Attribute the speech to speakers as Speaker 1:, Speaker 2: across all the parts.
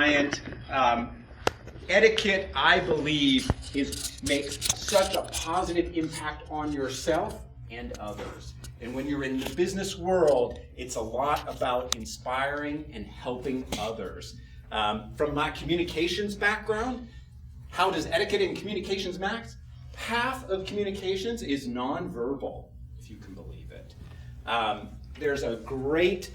Speaker 1: Bryant. Etiquette, I believe, makes such a positive impact on yourself and others. And when you're in the business world, it's a lot about inspiring and helping others. From my communications background, how does etiquette and communications max? Half of communications is nonverbal, if you can believe it. There's a great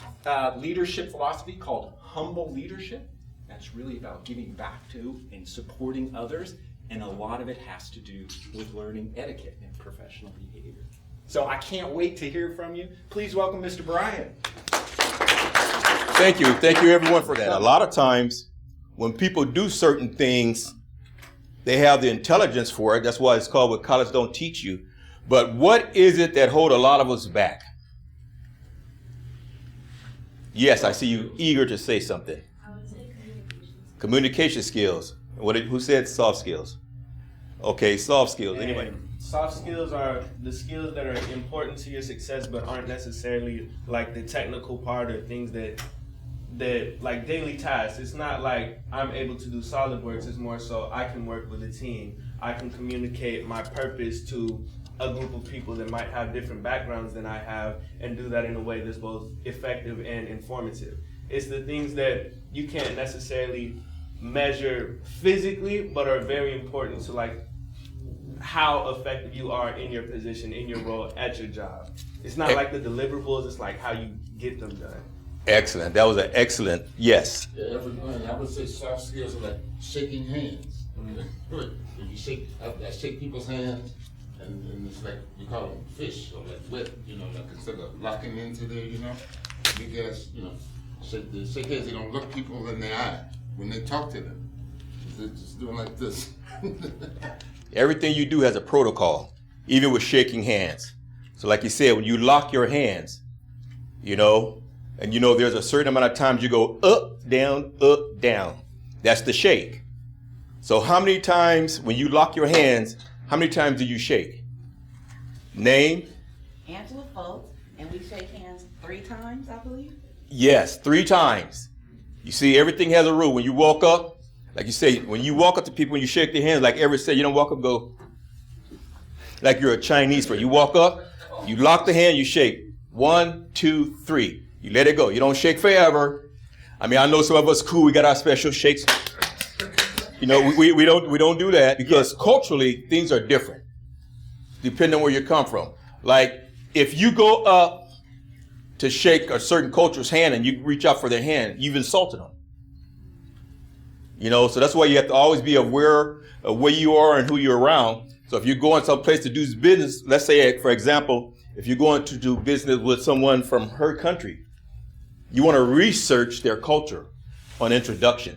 Speaker 1: leadership philosophy called humble leadership. That's really about giving back to and supporting others, and a lot of it has to do with learning etiquette and professional behavior. So I can't wait to hear from you. Please welcome Mr. Bryant.
Speaker 2: Thank you everyone for that. A lot of times when people do certain things, they have the intelligence for it. That's why it's called what college don't teach you. But what is it that hold a lot of us back? Yes, I see you eager to say something.
Speaker 3: I would say
Speaker 2: Communication skills. Who said soft skills? Okay, soft skills. Anyway.
Speaker 4: Soft skills are the skills that are important to your success, but aren't necessarily like the technical part or things that like daily tasks. It's not like I'm able to do SolidWorks. It's more so I can work with a team. I can communicate my purpose to a group of people that might have different backgrounds than I have, and do that in a way that's both effective and informative. It's the things that you can't necessarily measure physically, but are very important to like how effective you are in your position, in your role, at your job. It's not like the deliverables, it's like how you get them done.
Speaker 2: Excellent. That was an excellent yes.
Speaker 5: Yeah, I would say soft skills are like shaking hands. I mean, you shake people's hands, and it's like, we call them fish, or like wet, like instead of locking into there, big ass, shake hands, they don't look people in the eye when they talk to them. They're just doing like this.
Speaker 2: Everything you do has a protocol, even with shaking hands. So like you said, when you lock your hands, and there's a certain amount of times you go up, down, up, down. That's the shake. So how many times when you lock your hands, how many times do you shake? Name?
Speaker 3: Angela Foltz, and we shake hands 3 times, I believe.
Speaker 2: Yes, 3 times. You see, everything has a rule. When you walk up, like you say, when you walk up to people and you shake their hands, like Everett said, you don't walk up, go like you're a Chinese person. You walk up, you lock the hand, you shake. 1, 2, 3. You let it go. You don't shake forever. I mean, I know some of us cool. We got our special shakes. We don't do that because culturally things are different, depending on where you come from. Like if you go up to shake a certain culture's hand and you reach out for their hand, you've insulted them. So that's why you have to always be aware of where you are and who you're around. So if you're going someplace to do business, let's say, for example, if you're going to do business with someone from her country, you want to research their culture on introduction.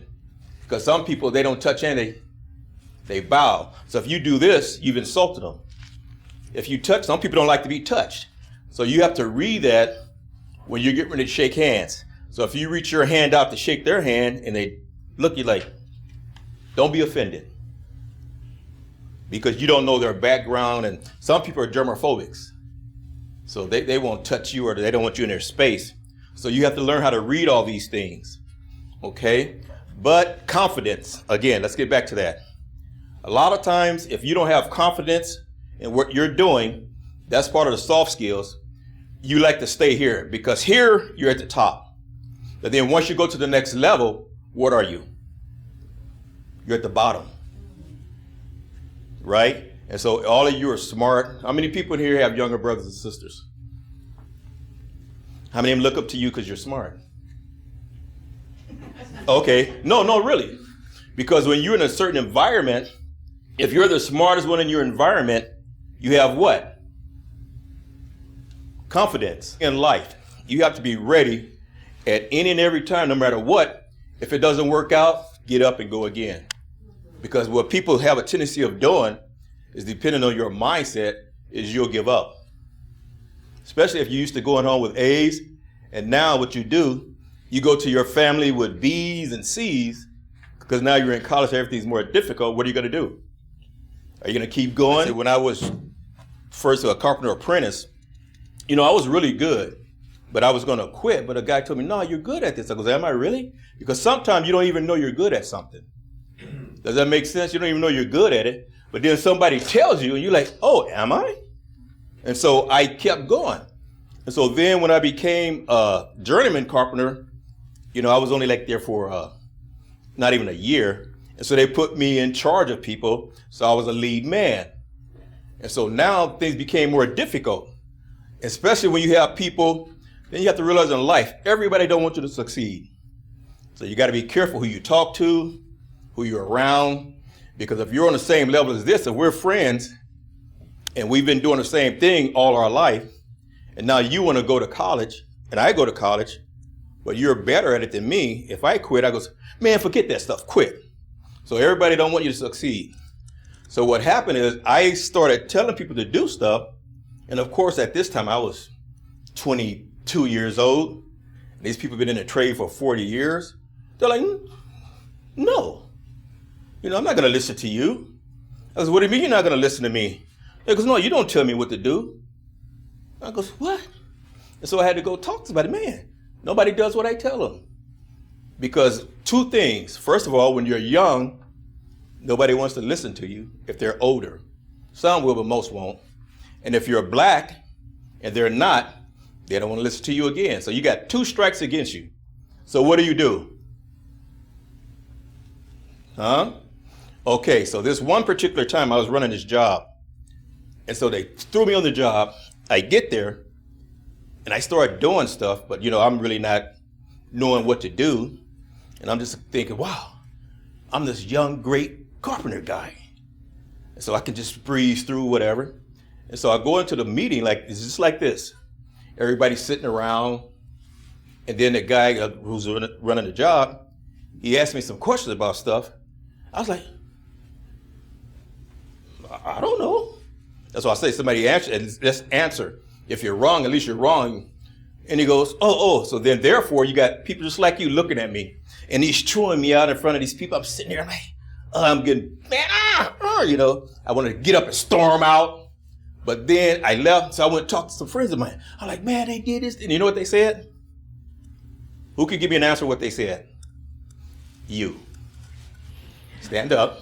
Speaker 2: Because some people, they don't touch hands, they bow. So if you do this, you've insulted them. If you touch, some people don't like to be touched. So you have to read that when you're getting ready to shake hands. So if you reach your hand out to shake their hand and they look, you like, don't be offended. Because you don't know their background, and some people are germophobics. So they won't touch you, or they don't want you in their space. So you have to learn how to read all these things. Okay? But confidence, again, let's get back to that. A lot of times, if you don't have confidence in what you're doing, that's part of the soft skills. You like to stay here because here you're at the top. But then once you go to the next level, what are you? You're at the bottom. Right? And so all of you are smart. How many people here have younger brothers and sisters? How many of them look up to you because you're smart? Okay. No, really. Because when you're in a certain environment, if you're the smartest one in your environment, you have what? Confidence in life. You have to be ready at any and every time, no matter what. If it doesn't work out, get up and go again. Because what people have a tendency of doing is, depending on your mindset, is you'll give up. Especially if you're used to going home with A's, and now what you do, you go to your family with B's and C's, because now you're in college, everything's more difficult. What are you going to do? Are you going to keep going? When I was first a carpenter apprentice, I was really good. but I was going to quit. But a guy told me, no, you're good at this. I goes, am I really? Because sometimes you don't even know you're good at something. Does that make sense? You don't even know you're good at it. But then somebody tells you and you're like, oh, am I? And so I kept going. And so then when I became a journeyman carpenter, you know, I was only like there for not even a year. And so they put me in charge of people. So I was a lead man. And so now things became more difficult, especially when you have people. Then you have to realize in life, everybody don't want you to succeed. So you got to be careful who you talk to, who you're around, because if you're on the same level as this, if we're friends and we've been doing the same thing all our life, and now you want to go to college and I go to college, but you're better at it than me. If I quit, I goes, man, forget that stuff, quit. So everybody don't want you to succeed. So what happened is I started telling people to do stuff. And of course, at this time I was 22 years old. These people have been in the trade for 40 years. They're like, no, you know, I'm not going to listen to you. I goes, what do you mean you're not going to listen to me? They goes, no, you don't tell me what to do. I goes, what? And so I had to go talk to somebody. Man, nobody does what I tell them. Because two things. First of all, when you're young, nobody wants to listen to you if they're older. Some will, but most won't. And if you're black and they're not, they don't want to listen to you again. So you got two strikes against you. So what do? Huh? Okay, so this one particular time I was running this job. And so they threw me on the job. I get there and I start doing stuff, but you know, I'm really not knowing what to do. And I'm just thinking, wow, I'm this young, great carpenter guy. And so I can just breeze through whatever. And so I go into the meeting like it's just like this. Everybody's sitting around. And then the guy who's running the job, he asked me some questions about stuff. I was like, I don't know. That's why I say somebody answer, and just answer. If you're wrong, at least you're wrong. And he goes, oh. So then therefore you got people just like you looking at me. And he's chewing me out in front of these people. I'm sitting there, I'm like, I'm getting, man, you know, I want to get up and storm out. But then I left, so I went to talk to some friends of mine. I'm like, man, they did this. And you know what they said? Who could give me an answer what they said? You. Stand up.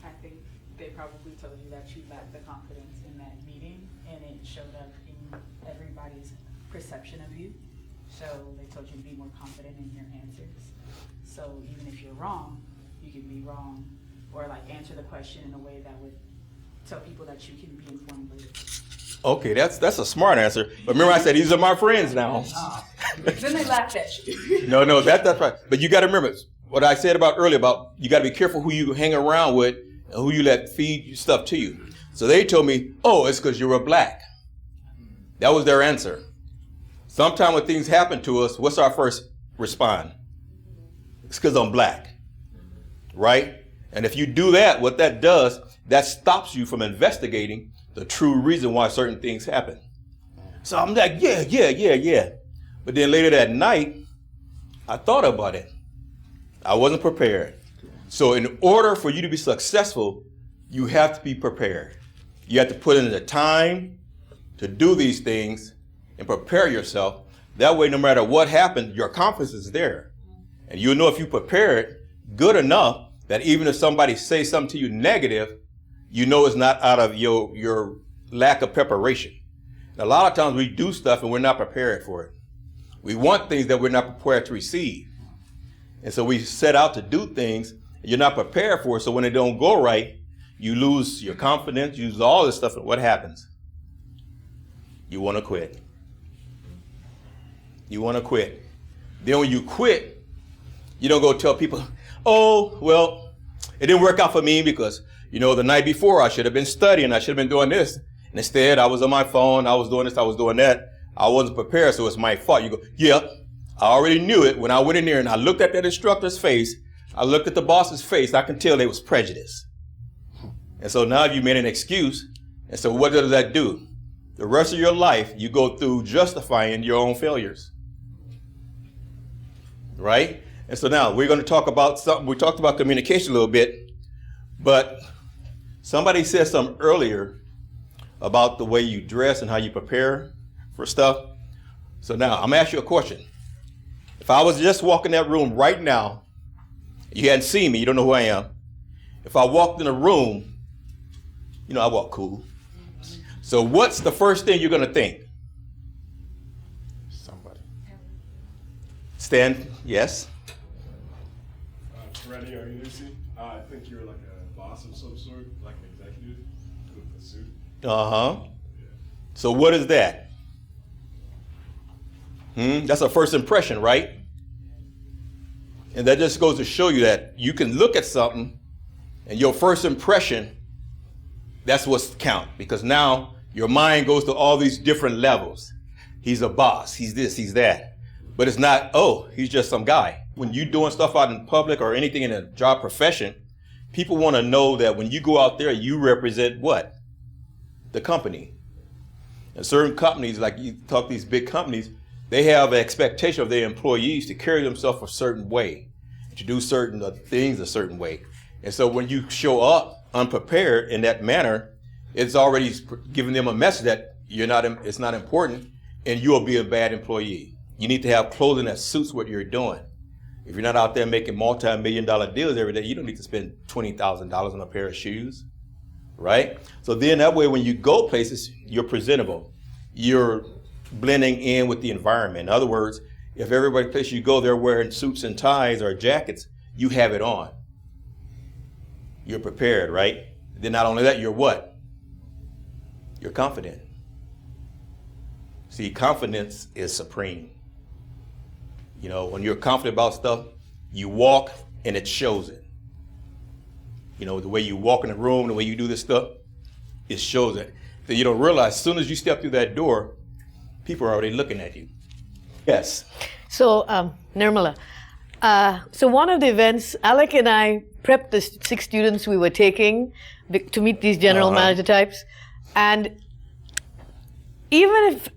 Speaker 6: I think they probably told you that you lacked the confidence in that meeting, and it showed up in everybody's perception of you. So they told you to be more confident in your answers. So even if you're wrong, you can be wrong, or like answer the question in a way that would tell people that you can be informed later.
Speaker 2: Okay, that's a smart answer. But remember I said these are my friends now.
Speaker 6: Then they laughed at you.
Speaker 2: No, that's right. But you got to remember what I said about earlier about you got to be careful who you hang around with and who you let feed stuff to you. So they told me, oh, it's because you were black. That was their answer. Sometimes when things happen to us, what's our first response? It's because I'm black, right? And if you do that, what that does, that stops you from investigating the true reason why certain things happen. So I'm like, yeah. But then later that night, I thought about it. I wasn't prepared. So in order for you to be successful, you have to be prepared. You have to put in the time to do these things and prepare yourself. That way, no matter what happened, your confidence is there. And you'll know if you prepare it good enough that even if somebody says something to you negative, you know it's not out of your lack of preparation. And a lot of times we do stuff and we're not prepared for it. We want things that we're not prepared to receive. And so we set out to do things and you're not prepared for it. So when it don't go right, you lose your confidence, you lose all this stuff. And what happens? You want to quit. You want to quit. Then when you quit, you don't go tell people, oh, well, it didn't work out for me because, you know, the night before I should have been studying. I should have been doing this. And instead, I was on my phone. I was doing this. I was doing that. I wasn't prepared, so it's my fault. You go, yeah, I already knew it. When I went in there and I looked at that instructor's face, I looked at the boss's face, I could tell they was prejudice. And so now you made an excuse. And so what does that do? The rest of your life, you go through justifying your own failures. Right? And so now we're going to talk about something. We talked about communication a little bit, but somebody said something earlier about the way you dress and how you prepare for stuff. So now I'm gonna ask you a question. If I was just walking that room right now, you hadn't seen me, you don't know who I am. If I walked in a room, you know, I walk cool. So what's the first thing you're gonna think?
Speaker 5: Somebody.
Speaker 2: Stan, yes?
Speaker 7: Freddie or Lucy, I think you're like a boss of some sort, like an executive with a suit.
Speaker 2: Uh-huh. So what is that? That's a first impression, right? And that just goes to show you that you can look at something and your first impression, that's what's count. Because now your mind goes to all these different levels. He's a boss, he's this, he's that. But it's not, oh, he's just some guy. When you're doing stuff out in public or anything in a job profession, people want to know that when you go out there, you represent what? The company. And certain companies, like you talk these big companies, they have an expectation of their employees to carry themselves a certain way, to do certain things a certain way. And so when you show up unprepared in that manner, it's already giving them a message that it's not important and you'll be a bad employee. You need to have clothing that suits what you're doing. If you're not out there making multi-million-dollar deals every day, you don't need to spend $20,000 on a pair of shoes, right? So then that way when you go places, you're presentable. You're blending in with the environment. In other words, if everybody place you go, they're wearing suits and ties or jackets, you have it on. You're prepared, right? Then not only that, you're what? You're confident. See, confidence is supreme. You know, when you're confident about stuff, you walk and it shows it. You know, the way you walk in the room, the way you do this stuff, it shows it. So you don't realize as soon as you step through that door, people are already looking at you. Yes.
Speaker 8: So, Nirmala, so one of the events, Alec and I prepped the 6 students we were taking to meet these general manager types. And even if,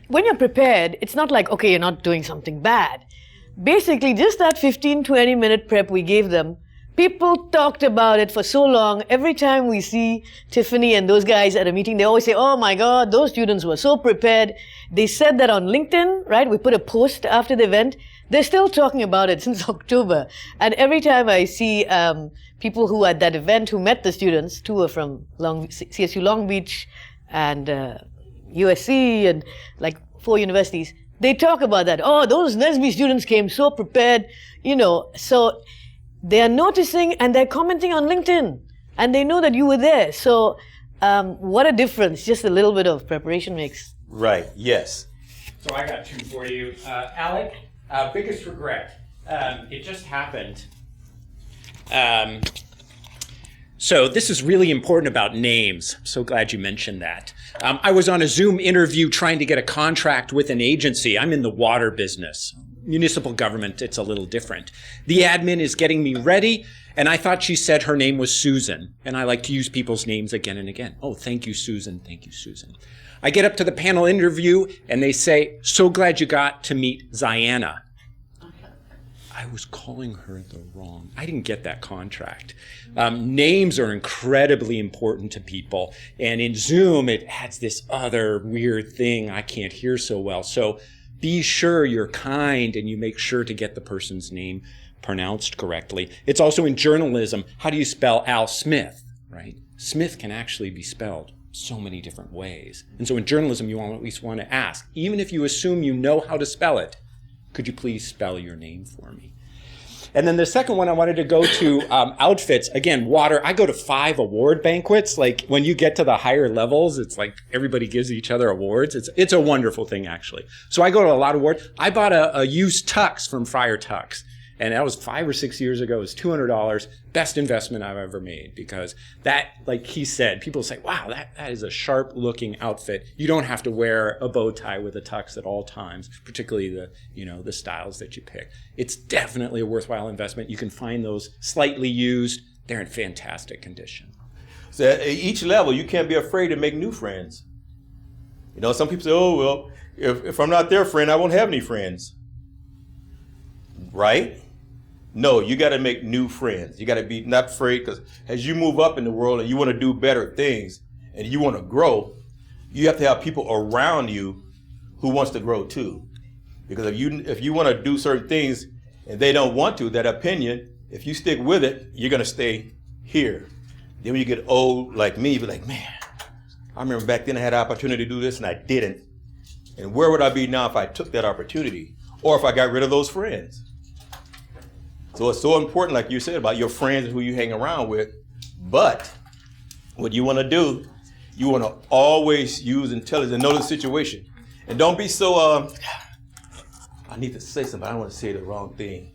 Speaker 8: when you're prepared, it's not like, okay, you're not doing something bad. Basically, just that 15, 20-minute prep we gave them, people talked about it for so long. Every time we see Tiffany and those guys at a meeting, they always say, oh my God, those students were so prepared. They said that on LinkedIn, right? We put a post after the event. They're still talking about it since October. And every time I see people who at that event who met the students, 2 are from CSU Long Beach and USC and like 4 universities, they talk about that. Oh, those NSBE students came so prepared, you know. So they are noticing and they're commenting on LinkedIn and they know that you were there. So what a difference just a little bit of preparation makes.
Speaker 2: Right, yes.
Speaker 1: So I got 2 for you. Alec, biggest regret. It just happened. So this is really important about names. I'm so glad you mentioned that. I was on a Zoom interview trying to get a contract with an agency. I'm in the water business. Municipal government, it's a little different. The admin is getting me ready, and I thought she said her name was Susan. And I like to use people's names again and again. Oh, thank you, Susan. Thank you, Susan. I get up to the panel interview, and they say, so glad you got to meet Ziana. I was calling her the wrong. I didn't get that contract. Names are incredibly important to people. And in Zoom, it adds this other weird thing I can't hear so well. So be sure you're kind and you make sure to get the person's name pronounced correctly. It's also in journalism. How do you spell Al Smith, right? Smith can actually be spelled so many different ways. And so in journalism, you at least want to ask, even if you assume you know how to spell it, could you please spell your name for me? And then the second one, I wanted to go to outfits. Again, water. I go to 5 award banquets. Like when you get to the higher levels, it's like everybody gives each other awards. It's a wonderful thing, actually. So I go to a lot of awards. I bought a used tux from Friar Tux. And that was 5 or 6 years ago. It was $200. Best investment I've ever made, because that, like he said, people say, wow, that is a sharp looking outfit. You don't have to wear a bow tie with a tux at all times, particularly the styles that you pick. It's definitely a worthwhile investment. You can find those slightly used. They're in fantastic condition.
Speaker 2: So at each level, you can't be afraid to make new friends. You know, some people say, oh, well, if I'm not their friend, I won't have any friends. Right? No, you got to make new friends. You got to be not afraid, because as you move up in the world and you want to do better things and you want to grow, you have to have people around you who wants to grow too. Because if you want to do certain things and they don't want to, that opinion, if you stick with it, you're going to stay here. Then when you get old like me, you're like, man, I remember back then I had an opportunity to do this and I didn't. And where would I be now if I took that opportunity? Or if I got rid of those friends? So it's so important, like you said, about your friends and who you hang around with. But what you want to do, you want to always use intelligence and know the situation. And don't be so, I need to say something, but I don't want to say the wrong thing.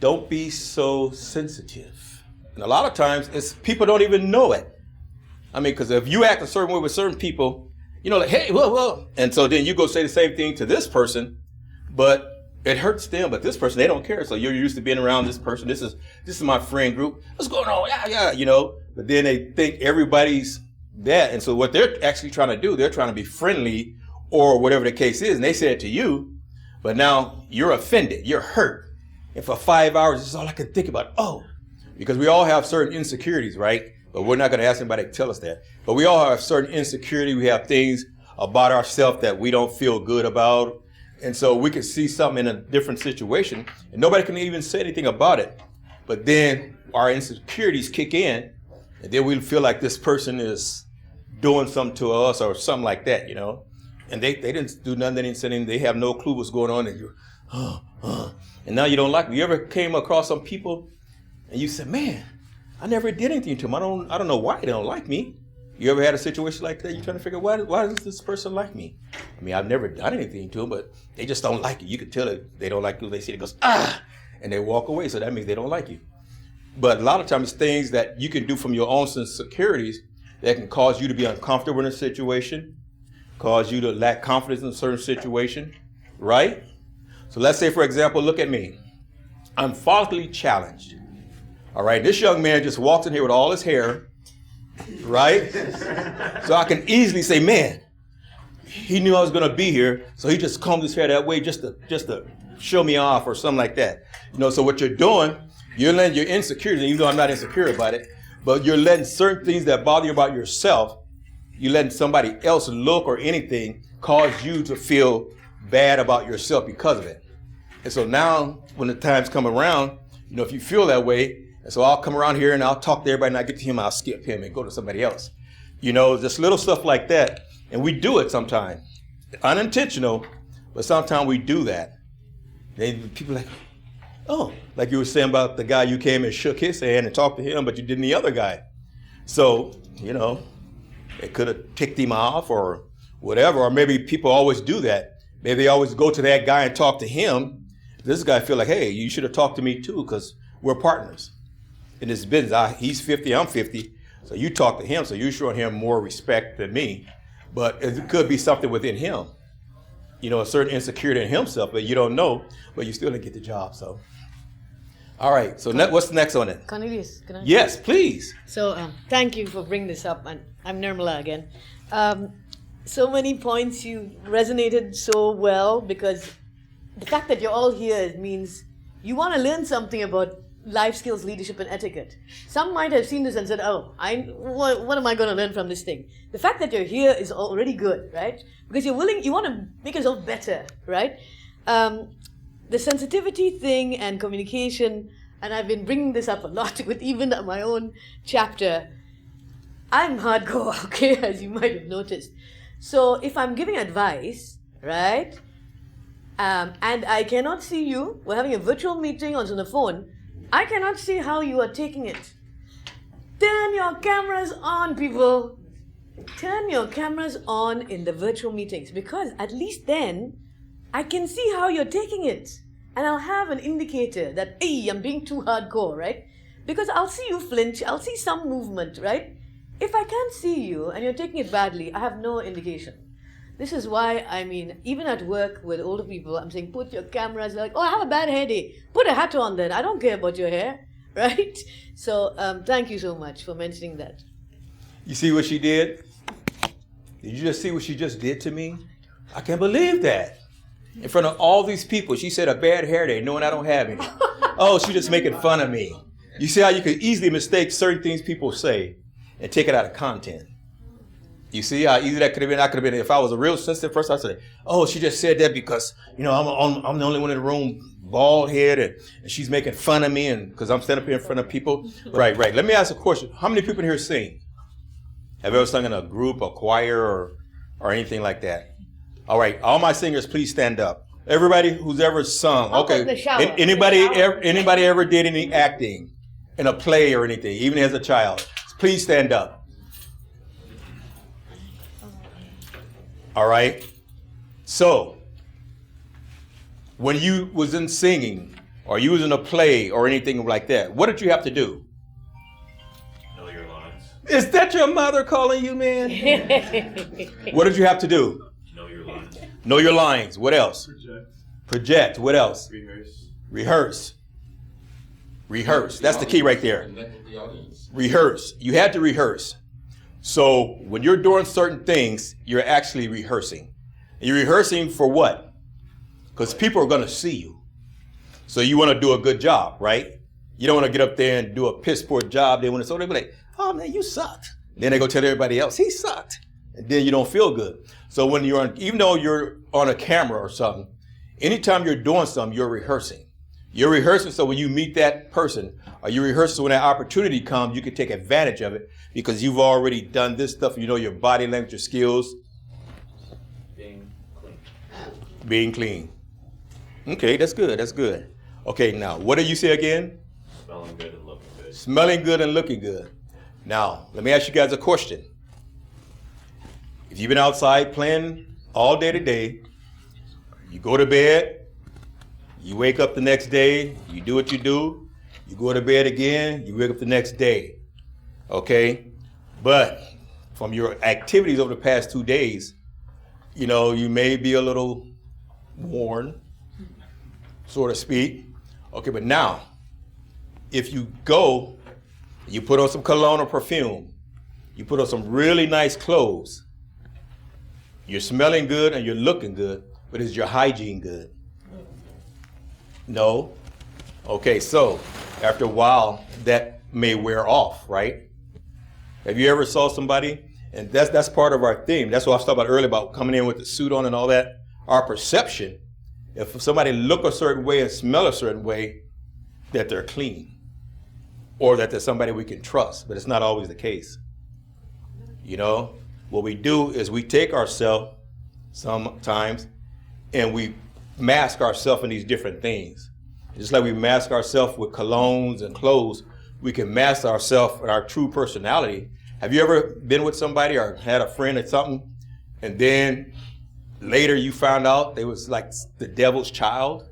Speaker 2: Don't be so sensitive. And a lot of times, it's people don't even know it. I mean, because if you act a certain way with certain people, you know, like, hey, well. And so then you go say the same thing to this person, but it hurts them, but this person, they don't care. So you're used to being around this person. This is my friend group. What's going on? Yeah, you know. But then they think everybody's that. And so what they're actually trying to do, they're trying to be friendly or whatever the case is. And they say it to you, but now you're offended. You're hurt. And for 5 hours, this is all I can think about. Oh, because we all have certain insecurities, right? But we're not going to ask anybody to tell us that. But we all have certain insecurity. We have things about ourselves that we don't feel good about. And so we can see something in a different situation and nobody can even say anything about it. But then our insecurities kick in and then we feel like this person is doing something to us or something like that, you know. And they didn't do nothing, they didn't say anything, they have no clue what's going on and you're, and now you don't like them. You ever came across some people and you said, man, I never did anything to them. I don't know why they don't like me. You ever had a situation like that? You're trying to figure out why does this person like me? I mean, I've never done anything to them, but they just don't like you. You can tell that they don't like you. They see it goes, and they walk away. So that means they don't like you. But a lot of times things that you can do from your own insecurities that can cause you to be uncomfortable in a situation, cause you to lack confidence in a certain situation, right? So let's say, for example, look at me. I'm follically challenged. All right, this young man just walks in here with all his hair, right? So I can easily say, man, he knew I was going to be here, so he just combed his hair that way just to show me off or something like that. You know, so what you're doing, you're letting your insecurities, even though I'm not insecure about it, but you're letting certain things that bother you about yourself, you're letting somebody else look or anything cause you to feel bad about yourself because of it. And so now when the times come around, you know, if you feel that way, and so I'll come around here and I'll talk to everybody and I get to him, I'll skip him and go to somebody else. You know, just little stuff like that. And we do it sometimes. Unintentional, but sometimes we do that. People are like, oh, like you were saying about the guy you came and shook his hand and talked to him, but you didn't the other guy. So, you know, it could have ticked him off or whatever. Or maybe people always do that. Maybe they always go to that guy and talk to him. This guy feel like, hey, you should have talked to me too because we're partners in this business. He's 50, I'm 50. So you talk to him, so you're showing him more respect than me. But it could be something within him. You know, a certain insecurity in himself, but you don't know, but you still didn't get the job, so. All right, so what's the next on it?
Speaker 8: Cornelius, can I?
Speaker 2: Yes, please.
Speaker 8: So thank you for bringing this up, and I'm Nirmala again. So many points you resonated so well because the fact that you're all here means you want to learn something about life skills, leadership, and etiquette. Some might have seen this and said, oh, what am I going to learn from this thing? The fact that you're here is already good, right? Because you want to make yourself better, right? The sensitivity thing and communication, and I've been bringing this up a lot with even my own chapter. I'm hardcore, okay, as you might have noticed. So if I'm giving advice, right, and I cannot see you, we're having a virtual meeting on the phone, I cannot see how you are taking it. Turn your cameras on, people. Turn your cameras on in the virtual meetings because at least then I can see how you're taking it. And I'll have an indicator that, hey, I'm being too hardcore, right? Because I'll see you flinch, I'll see some movement, right? If I can't see you and you're taking it badly, I have no indication. This is why, I mean, even at work with older people, I'm saying, put your cameras, like, oh, I have a bad hair day. Put a hat on then. I don't care about your hair, right? So thank you so much for mentioning that.
Speaker 2: You see what she did? Did you just see what she just did to me? I can't believe that. In front of all these people, she said a bad hair day, knowing I don't have any. Oh, she's just making fun of me. You see how you can easily mistake certain things people say and take it out of content. You see how easy that could have been? I could have been, if I was a real sensitive person, I'd say, oh, she just said that because, you know, I'm the only one in the room, bald head, and she's making fun of me, and because I'm standing up here in front of people. Right. Let me ask a question. How many people in here sing? Have you ever sung in a group, a choir, or anything like that? All right, all my singers, please stand up. Everybody who's ever sung. Okay.
Speaker 8: The shower.
Speaker 2: Anybody ever did any acting in a play or anything, even as a child? Please stand up. All right. So, when you was in singing, or you was in a play or anything like that, what did you have to do?
Speaker 7: Know your lines.
Speaker 2: Is that your mother calling you, man? What did you have to do?
Speaker 7: Know your lines.
Speaker 2: Know your lines. What else? Project. What else?
Speaker 7: Rehearse.
Speaker 2: Rehearse. That's the key right there.
Speaker 5: Connect with the audience.
Speaker 2: Rehearse. You had to rehearse. So when you're doing certain things, you're actually rehearsing. And you're rehearsing for what? Because people are going to see you. So you want to do a good job, right? You don't want to get up there and do a piss poor job. They want to, so they be like, oh man, you sucked. Then they go tell everybody else, he sucked. And then you don't feel good. So when you're on, even though you're on a camera or something, anytime you're doing something, you're rehearsing. You're rehearsing so when you meet that person, or you rehearse so when that opportunity comes, you can take advantage of it because you've already done this stuff. You know your body language, your skills. Being clean. Okay, that's good. That's good. Okay, now, what did you say again?
Speaker 7: Smelling good and looking good.
Speaker 2: Smelling good and looking good. Now, let me ask you guys a question. If you've been outside playing all day today, you go to bed, you wake up the next day, you do what you do, you go to bed again, you wake up the next day, okay? But from your activities over the past 2 days, you know, you may be a little worn, so to speak. Okay, but now, if you go, you put on some cologne or perfume, you put on some really nice clothes, you're smelling good and you're looking good, but is your hygiene good? No. Okay, so after a while, that may wear off, right? Have you ever saw somebody, and that's part of our theme. That's what I was talking about earlier about coming in with the suit on and all that. Our perception, if somebody look a certain way and smell a certain way, that they're clean, or that they're somebody we can trust, but it's not always the case. You know, what we do is we take ourselves sometimes and we mask ourselves in these different things. Just like we mask ourselves with colognes and clothes, we can mask ourselves in our true personality. Have you ever been with somebody or had a friend or something, and then later you found out they was like the devil's child?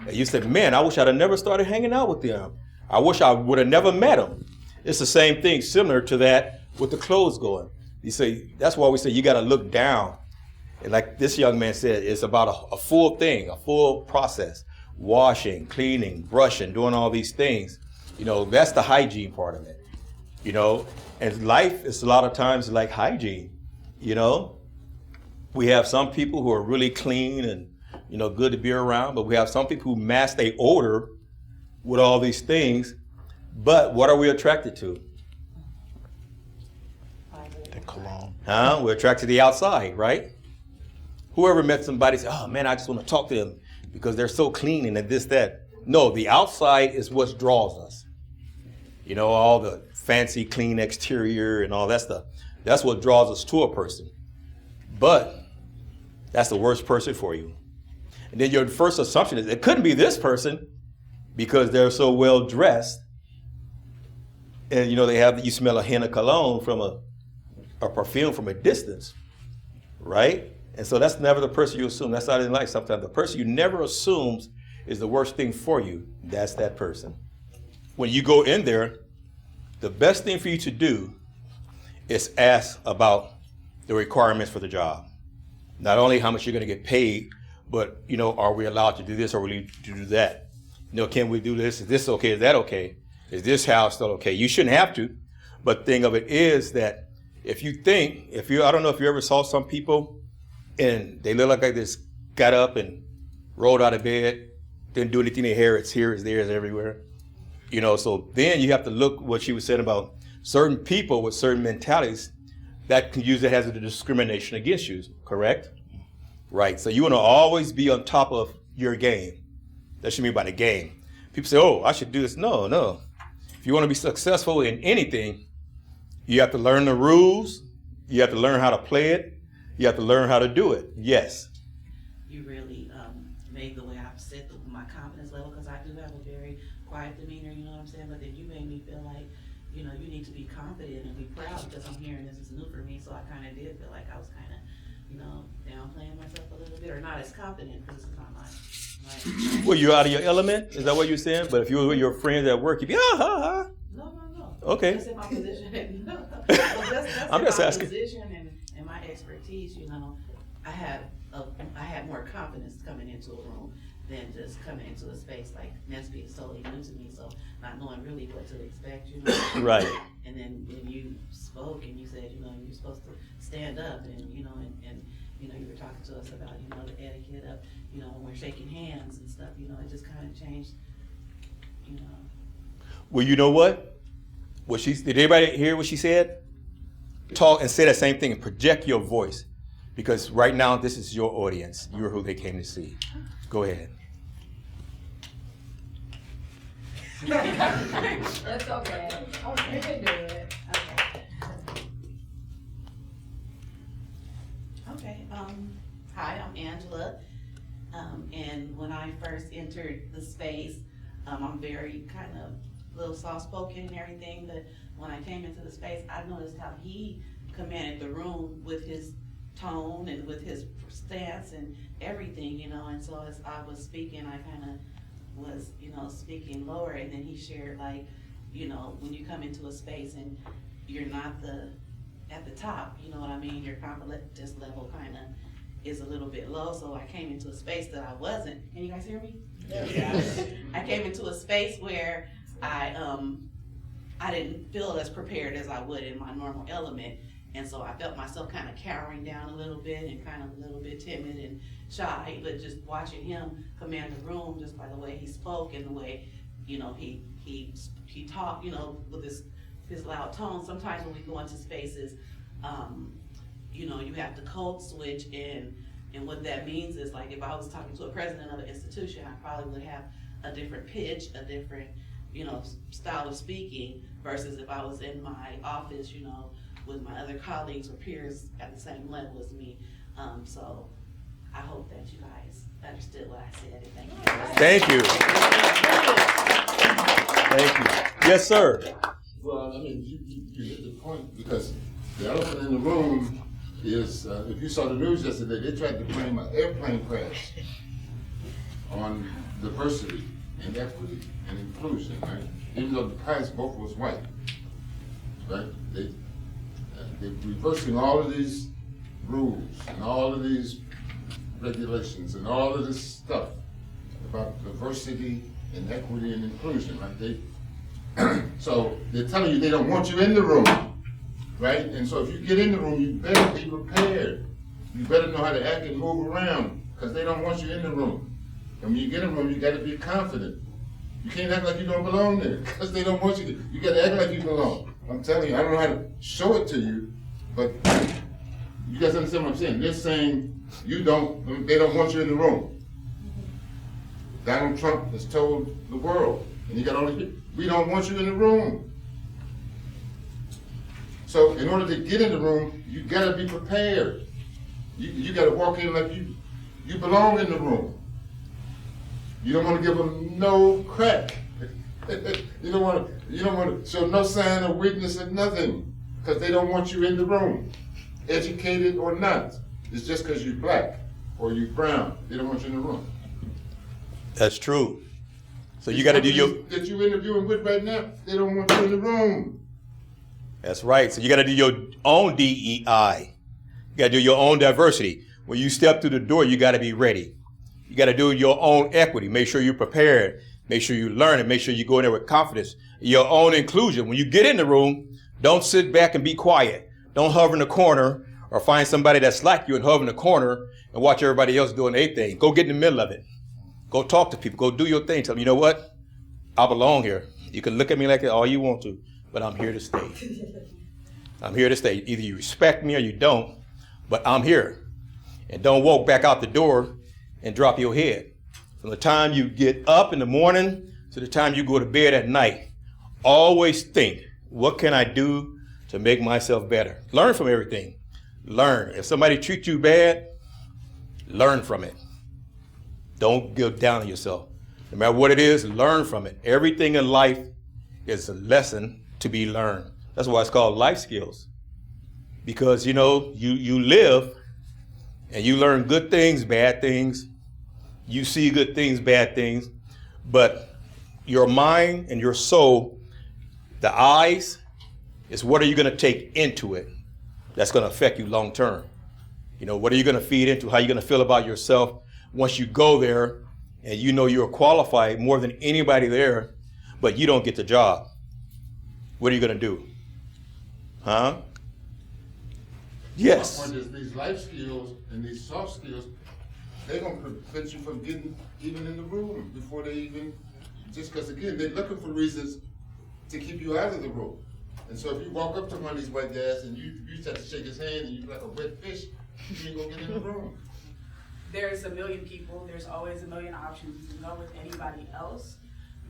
Speaker 2: And you said, man, I wish I'd have never started hanging out with them. I wish I would have never met them. It's the same thing, similar to that with the clothes going. You say, that's why we say you got to look down. And like this young man said, it's about a full thing, a full process. Washing, cleaning, brushing, doing all these things. You know, that's the hygiene part of it. You know, and life is a lot of times like hygiene. You know, we have some people who are really clean and, you know, good to be around, but we have some people who mask their odor with all these things. But what are we attracted to?
Speaker 9: The cologne.
Speaker 2: We're attracted to the outside, right? Whoever met somebody say, oh man, I just want to talk to them because they're so clean and this, that. No, the outside is what draws us. You know, all the fancy, clean exterior and all that stuff. That's what draws us to a person. But that's the worst person for you. And then your first assumption is it couldn't be this person because they're so well dressed. And you know, you smell a hint of cologne from a perfume from a distance, right? And so that's never the person you assume. That's not in life sometimes. The person you never assumes is the worst thing for you. That's that person. When you go in there, the best thing for you to do is ask about the requirements for the job. Not only how much you're going to get paid, but, you know, are we allowed to do this or are we to do that? You know, can we do this? Is this okay? Is that okay? Is this house still okay? You shouldn't have to. But the thing of it is that if you think, I don't know if you ever saw some people and they look like they just got up and rolled out of bed, didn't do anything to their hair, it's here, it's there, it's everywhere. You know, so then you have to look what she was saying about certain people with certain mentalities that can use it as a discrimination against you, correct? Right, so you want to always be on top of your game. That's what you mean by the game. People say, oh, I should do this. No, no. If you want to be successful in anything, you have to learn the rules. You have to learn how to play it. You have to learn how to do it. Yes.
Speaker 3: You really made the way I've set my confidence level, because I do have a very quiet demeanor, you know what I'm saying? But then you made me feel like, you know, you need to be confident and be proud, because I'm hearing this is new for me. So I kind of did feel like I was kind of, you know, downplaying myself a little bit, or not as confident, because it's not my
Speaker 2: Well, you're out of your element? Is that what you're saying? But if you were with your friends at work, you'd be, ah, ha, ha.
Speaker 3: No.
Speaker 2: Okay.
Speaker 3: That's in my position. That's
Speaker 2: I'm just asking.
Speaker 3: Position and my expertise, you know, I had more confidence coming into a room than just coming into a space like NSBE is totally new to me, so not knowing really what to expect, you know.
Speaker 2: Right.
Speaker 3: And then when you spoke and you said, you know, you're supposed to stand up, and you know, and you know, you were talking to us about, you know, the etiquette of, you know, when we're shaking hands and stuff, you know, it just kind of changed, you know.
Speaker 2: Well, you know what? Did everybody hear what she said? Talk and say that same thing and project your voice, because right now this is your audience. You're who they came to see. Go ahead.
Speaker 6: That's okay. You can do it.
Speaker 3: Okay. Hi, I'm Angela. And when I first entered the space, I'm very kind of a little soft-spoken and everything, but when I came into the space, I noticed how he commanded the room with his tone and with his stance and everything, you know. And so as I was speaking, I kind of was, you know, speaking lower, and then he shared, like, you know, when you come into a space and you're not at the top, you know what I mean, your confidence level kind of is a little bit low. So I came into a space that I wasn't. Can you guys hear me?
Speaker 1: Yes.
Speaker 3: I came into a space where I didn't feel as prepared as I would in my normal element, and so I felt myself kind of cowering down a little bit and kind of a little bit timid and shy. But just watching him command the room, just by the way he spoke and the way, you know, he talked, you know, with his loud tone. Sometimes when we go into spaces, you know, you have to code switch, and what that means is, like, if I was talking to a president of an institution, I probably would have a different pitch, a different, you know, style of speaking, versus if I was in my office, you know, with my other colleagues or peers at the same level as me. So I hope that you guys understood what I said, and thank you.
Speaker 2: Thank you. Yes, sir.
Speaker 5: Well, I mean, you hit the point, because the elephant in the room is, if you saw the news yesterday, they tried to blame an airplane crash on diversity and equity and inclusion, right? Even though the pilots both was white, right? They're reversing all of these rules and all of these regulations and all of this stuff about diversity and equity and inclusion, right? So they're telling you they don't want you in the room, right? And so if you get in the room, you better be prepared. You better know how to act and move around, because they don't want you in the room. And when you get in the room, you gotta be confident. You can't act like you don't belong there, because they don't want you to. You gotta act like you belong. I'm telling you, I don't know how to show it to you, but you guys understand what I'm saying? They're saying they don't want you in the room. Donald Trump has told the world, and you got all these people, we don't want you in the room. So in order to get in the room, you gotta be prepared. You gotta walk in like you belong in the room. You don't want to give them no crack. You don't want to show no sign of weakness or nothing, because they don't want you in the room, educated or not. It's just because you're black or you're brown. They don't want you in the room.
Speaker 2: That's true. So you got to do your.
Speaker 5: That you're interviewing with right now, they don't want you in the room.
Speaker 2: That's right. So you got to do your own DEI. You got to do your own diversity. When you step through the door, you got to be ready. You got to do your own equity. Make sure you're prepared. Make sure you learn it. Make sure you go in there with confidence. Your own inclusion. When you get in the room, don't sit back and be quiet. Don't hover in the corner or find somebody that's like you and hover in the corner and watch everybody else doing their thing. Go get in the middle of it. Go talk to people. Go do your thing. Tell them, you know what? I belong here. You can look at me like that all you want to, but I'm here to stay. I'm here to stay. Either you respect me or you don't, but I'm here. And don't walk back out the door and drop your head. From the time you get up in the morning to the time you go to bed at night, always think, what can I do to make myself better? Learn from everything. Learn. If somebody treats you bad, learn from it. Don't go down on yourself. No matter what it is, learn from it. Everything in life is a lesson to be learned. That's why it's called life skills. Because, you know, you live and you learn good things, bad things. You see good things, bad things. But your mind and your soul, the eyes, is what are you going to take into it that's going to affect you long term. You know, what are you going to feed into? How are you going to feel about yourself once you go there and you know you're qualified more than anybody there, but you don't get the job? What are you going to do? Huh? Yes.
Speaker 5: When there's these life skills and these soft skills, they're going to prevent you from getting even in the room before they even, just because again, they're looking for reasons to keep you out of the room. And so if you walk up to one of these white guys and you just have to shake his hand and you like a wet fish, you ain't gonna get in the room.
Speaker 6: There's a million people, there's always a million options. You can go with anybody else,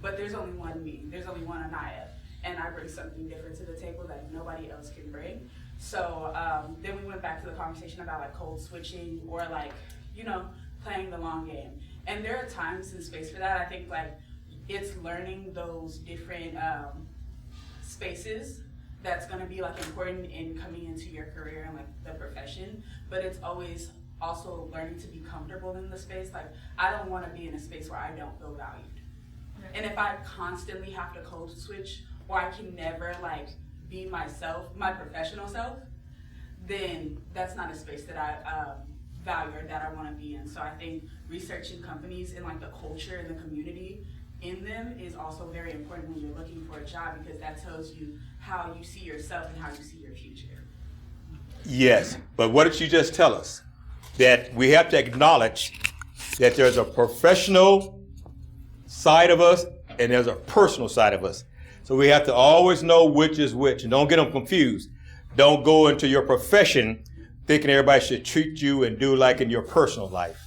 Speaker 6: but there's only one me, there's only one Anaya. And I bring something different to the table that nobody else can bring. So then we went back to the conversation about like code switching or like, you know, playing the long game. And there are times and space for that. I think like it's learning those different spaces that's gonna be like important in coming into your career and like the profession, but it's always also learning to be comfortable in the space. Like I don't wanna be in a space where I don't feel valued. And if I constantly have to code switch or I can never like be myself, my professional self, then that's not a space that I value or that I wanna be in. So I think researching companies and like the culture and the community in them is also very important when you're looking for a job, because that tells you how you see yourself and how you see your future.
Speaker 2: Yes, but what did you just tell us? That we have to acknowledge that there's a professional side of us and there's a personal side of us. So we have to always know which is which, and don't get them confused. Don't go into your profession thinking everybody should treat you and do like in your personal life.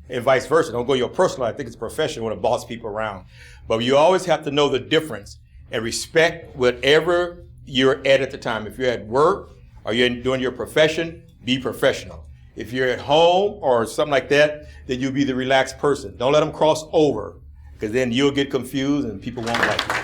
Speaker 2: And vice versa. Don't go in your personal life. I think it's professional when to boss people around. But you always have to know the difference and respect whatever you're at the time. If you're at work or you're doing your profession, be professional. If you're at home or something like that, then you'll be the relaxed person. Don't let them cross over, because then you'll get confused and people won't like you.